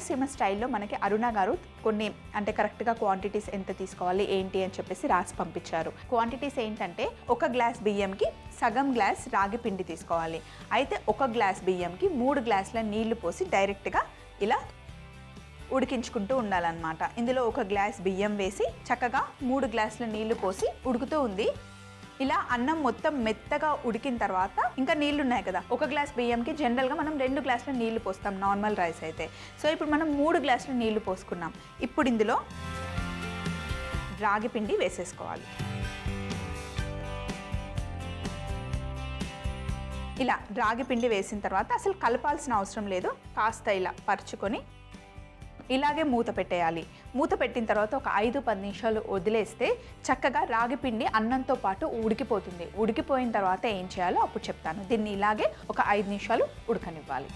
రాయలసీమ స్టైల్లో మనకి అరుణ గారు కొన్ని అంటే కరెక్ట్గా క్వాంటిటీస్ ఎంత తీసుకోవాలి ఏంటి అని చెప్పేసి రాసి పంపించారు. క్వాంటిటీస్ ఏంటంటే 1 గ్లాస్ బియ్యంకి సగం గ్లాస్ రాగి పిండి తీసుకోవాలి. అయితే 1 గ్లాస్ బియ్యంకి 3 గ్లాసుల నీళ్లు పోసి డైరెక్ట్గా ఇలా ఉడికించుకుంటూ ఉండాలన్నమాట. ఇందులో 1 గ్లాస్ బియ్యం వేసి చక్కగా 3 గ్లాసుల నీళ్లు పోసి ఉడుకుతూ ఉంది. ఇలా అన్నం మొత్తం మెత్తగా ఉడికిన తర్వాత ఇంకా నీళ్లు ఉన్నాయి కదా, 1 గ్లాస్ బియ్యంకి జనరల్గా మనం 2 గ్లాసుల నీళ్లు పోస్తాం నార్మల్ రైస్ అయితే. సో ఇప్పుడు మనం 3 గ్లాసుల నీళ్లు పోసుకున్నాం. ఇప్పుడు ఇందులో రాగి పిండి వేసేసుకోవాలి. ఇలా రాగి పిండి వేసిన తర్వాత అసలు కలపాల్సిన అవసరం లేదు. కాస్త ఇలా పరుచుకొని ఇలాగే మూత పెట్టేయాలి. మూత పెట్టిన తర్వాత ఒక 5-10 నిమిషాలు వదిలేస్తే చక్కగా రాగి పిండి అన్నంతో పాటు ఉడికిపోతుంది. ఉడికిపోయిన తర్వాత ఏం చేయాలో అప్పుడు చెప్తాను. దీన్ని ఇలాగే ఒక 5 నిమిషాలు ఉడకనివ్వాలి.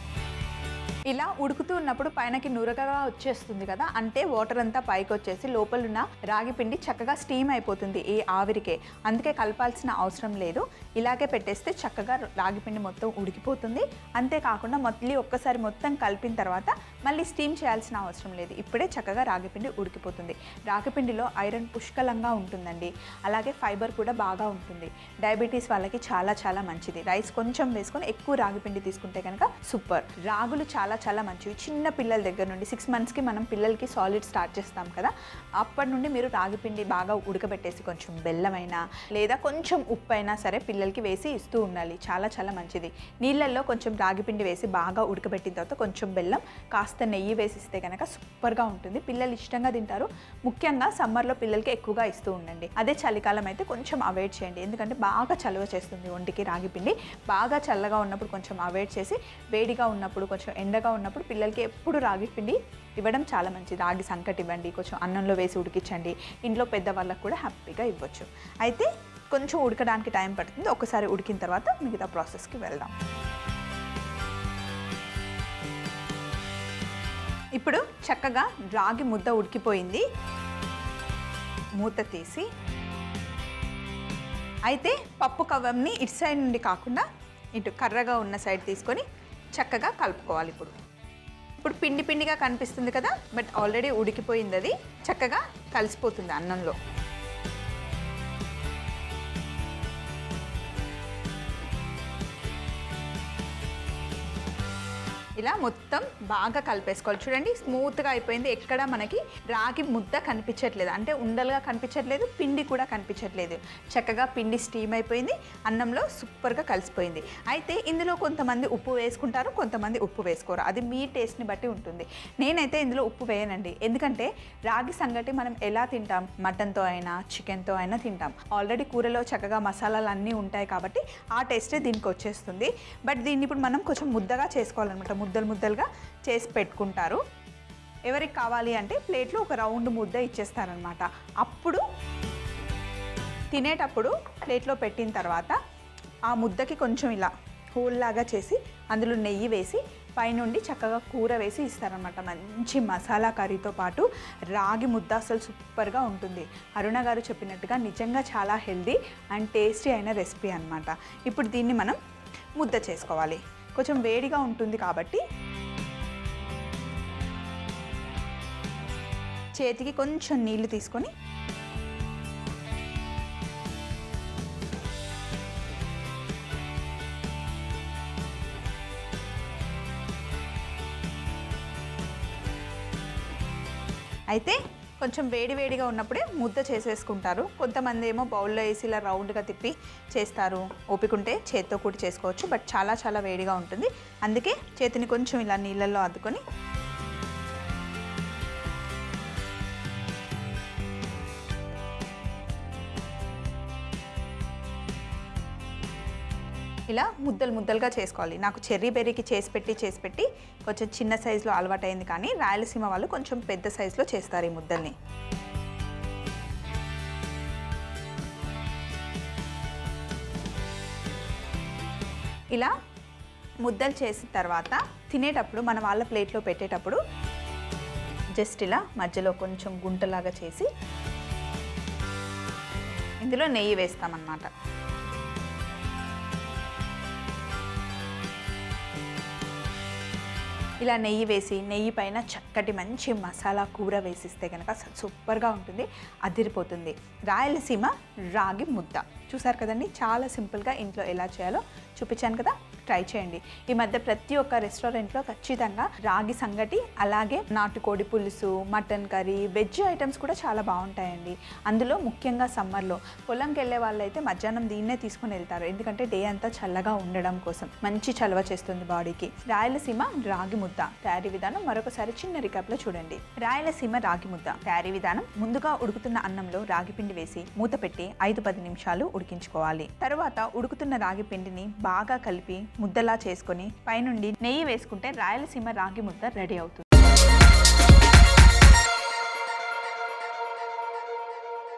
ఇలా ఉడుకుతూ ఉన్నప్పుడు పైనకి నురగగా వచ్చేస్తుంది కదా, అంటే వాటర్ అంతా పైకి వచ్చేసి లోపలున్న రాగి పిండి చక్కగా స్టీమ్ అయిపోతుంది ఈ ఆవిరికే. అందుకే కలపాల్సిన అవసరం లేదు. ఇలాగే పెట్టేస్తే చక్కగా రాగి పిండి మొత్తం ఉడికిపోతుంది. అంతేకాకుండా మళ్ళీ ఒక్కసారి మొత్తం కలిపిన తర్వాత మళ్ళీ స్టీమ్ చేయాల్సిన అవసరం లేదు. ఇప్పుడే చక్కగా రాగి పిండి ఉడికిపోతుంది. రాగి పిండిలో ఐరన్ పుష్కలంగా ఉంటుందండి. అలాగే ఫైబర్ కూడా బాగా ఉంటుంది. డయాబెటీస్ వాళ్ళకి చాలా చాలా మంచిది. రైస్ కొంచెం వేసుకొని ఎక్కువ రాగి పిండి తీసుకుంటే కనుక సూపర్. రాగులు చాలా చాలా మంచివి. చిన్న పిల్లల దగ్గర నుండి 6 మంత్స్కి మనం పిల్లలకి సాలిడ్ స్టార్ట్ చేస్తాం కదా, అప్పటి నుండి మీరు రాగి పిండి బాగా ఉడకబెట్టేసి కొంచెం బెల్లమైనా లేదా కొంచెం ఉప్పు అయినా సరే పిల్లలకి వేసి ఇస్తూ ఉండాలి. చాలా చాలా మంచిది. నీళ్ళల్లో కొంచెం రాగి పిండి వేసి బాగా ఉడకబెట్టిన తర్వాత కొంచెం బెల్లం కాస్త నెయ్యి వేసి ఇస్తే కనుక సూపర్గా ఉంటుంది. పిల్లలు ఇష్టంగా తింటారు. ముఖ్యంగా సమ్మర్లో పిల్లలకి ఎక్కువగా ఇస్తూ ఉండండి. అదే చలికాలం అయితే కొంచెం అవాయిడ్ చేయండి, ఎందుకంటే బాగా చలువ చేస్తుంది ఒంటికి రాగి పిండి. బాగా చల్లగా ఉన్నప్పుడు కొంచెం అవాయిడ్ చేసి, వేడిగా ఉన్నప్పుడు కొంచెం ఎండగా ఉన్నప్పుడు పిల్లలకి ఎప్పుడు రాగి పిండి ఇవ్వడం చాలా మంచిది. రాగి సంకటి ఇవ్వండి, కొంచెం అన్నంలో వేసి ఉడికించండి. ఇంట్లో పెద్దవాళ్ళకు కూడా హ్యాపీగా ఇవ్వచ్చు. అయితే కొంచెం ఉడకడానికి టైం పడుతుంది. ఒకసారి ఉడికిన తర్వాత మిగతా ప్రాసెస్కి వెళ్దాం. ఇప్పుడు చక్కగా రాగి ముద్ద ఉడికిపోయింది. మూత తీసి అయితే పప్పు కవ్వంని ఇటు సైడ్ నుండి కాకుండా ఇటు కర్రగా ఉన్న సైడ్ తీసుకొని చక్కగా కలుపుకోవాలి. ఇప్పుడు పిండి పిండిగా కనిపిస్తుంది కదా, బట్ ఆల్రెడీ ఉడికిపోయింది. అది చక్కగా కలిసిపోతుంది అన్నంలో. ఇలా మొత్తం బాగా కలిపేసుకోవాలి. చూడండి స్మూత్గా అయిపోయింది. ఎక్కడ మనకి రాగి ముద్ద కనిపించట్లేదు, అంటే ఉండలుగా కనిపించట్లేదు, పిండి కూడా కనిపించట్లేదు. చక్కగా పిండి స్టీమ్ అయిపోయింది, అన్నంలో సూపర్గా కలిసిపోయింది. అయితే ఇందులో కొంతమంది ఉప్పు వేసుకుంటారు, కొంతమంది ఉప్పు వేసుకోరు. అది మీ టేస్ట్ని బట్టి ఉంటుంది. నేనైతే ఇందులో ఉప్పు వేయనండి, ఎందుకంటే రాగి సంగటి మనం ఎలా తింటాం, మటన్తో అయినా చికెన్తో అయినా తింటాం. ఆల్రెడీ కూరలో చక్కగా మసాలాలు అన్నీ ఉంటాయి కాబట్టి ఆ టేస్టే దీనికి వచ్చేస్తుంది. బట్ దీన్ని ఇప్పుడు మనం కొంచెం ముద్దగా చేసుకోవాలన్నమాట. ముద్దలు ముద్దలుగా చేసి పెట్టుకుంటారు. ఎవరికి కావాలి అంటే ప్లేట్లో ఒక రౌండ్ ముద్ద ఇచ్చేస్తారనమాట. అప్పుడు తినేటప్పుడు ప్లేట్లో పెట్టిన తర్వాత ఆ ముద్దకి కొంచెం ఇలా హోల్ లాగా చేసి అందులో నెయ్యి వేసి పైనుండి చక్కగా కూర వేసి ఇస్తారనమాట. మంచి మసాలా కర్రీతో పాటు రాగి ముద్ద అసలు సూపర్గా ఉంటుంది. అరుణ గారు చెప్పినట్టుగా నిజంగా చాలా హెల్దీ అండ్ టేస్టీ అయిన రెసిపీ అనమాట. ఇప్పుడు దీన్ని మనం ముద్ద చేసుకోవాలి. కొంచెం వేడిగా ఉంటుంది కాబట్టి చేతికి కొంచెం నీళ్లు తీసుకొని అయితే కొంచెం వేడివేడిగా ఉన్నప్పుడే ముద్ద చేసేసుకుంటారు. కొంతమంది ఏమో బౌల్లో వేసి ఇలా రౌండ్గా తిప్పి చేస్తారు. ఓపికంటే చేత్తో కూడా చేసుకోవచ్చు, బట్ చాలా చాలా వేడిగా ఉంటుంది. అందుకే చేతిని కొంచెం ఇలా నీళ్ళల్లో అద్దుకొని ఇలా ముద్దలు ముద్దలుగా చేసుకోవాలి. నాకు చెర్రీ బెర్రీకి చేసి పెట్టి కొంచెం చిన్న సైజులో అలవాటైంది, కానీ రాయలసీమ వాళ్ళు కొంచెం పెద్ద సైజులో చేస్తారు ఈ ముద్దల్ని. ఇలా ముద్దలు చేసిన తర్వాత తినేటప్పుడు మన వాళ్ళ ప్లేట్లో పెట్టేటప్పుడు జస్ట్ ఇలా మధ్యలో కొంచెం గుంటలాగా చేసి ఇందులో నెయ్యి వేస్తామన్నమాట. ఇలా నెయ్యి వేసి నెయ్యి పైన చక్కటి మంచి మసాలా కూర వేసిస్తే కనుక సూపర్గా ఉంటుంది, అదిరిపోతుంది. రాయలసీమ రాగి ముద్ద చూసారు కదండి, చాలా సింపుల్గా ఇంట్లో ఎలా చేయాలో చూపించాను కదా, ట్రై చేయండి. ఈ మధ్య ప్రతి ఒక్క రెస్టారెంట్లో ఖచ్చితంగా రాగి సంగటి, అలాగే నాటుకోడి పులుసు, మటన్ కర్రీ, వెజ్ ఐటమ్స్ కూడా చాలా బాగుంటాయండి. అందులో ముఖ్యంగా సమ్మర్లో పొలంకి వెళ్ళే వాళ్ళైతే మధ్యాహ్నం దీన్నే తీసుకొని వెళ్తారు, ఎందుకంటే డే అంతా చల్లగా ఉండడం కోసం, మంచి చలవ చేస్తుంది బాడీకి. రాయలసీమ రాగి ముద్ద తయారీ విధానం మరొకసారి చిన్న రికాప్లో చూడండి. రాయలసీమ రాగి ముద్ద తయారీ విధానం: ముందుగా ఉడుకుతున్న అన్నంలో రాగి పిండి వేసి మూత పెట్టి 5-10 నిమిషాలు ఉడికించుకోవాలి. తరువాత ఉడుకుతున్న రాగి పిండిని బాగా కలిపి ముద్దలా చేసుకొని పైనుండి నెయ్యి వేసుకుంటే రాయలసీమ రాగి ముద్ద రెడీ అవుతుంది.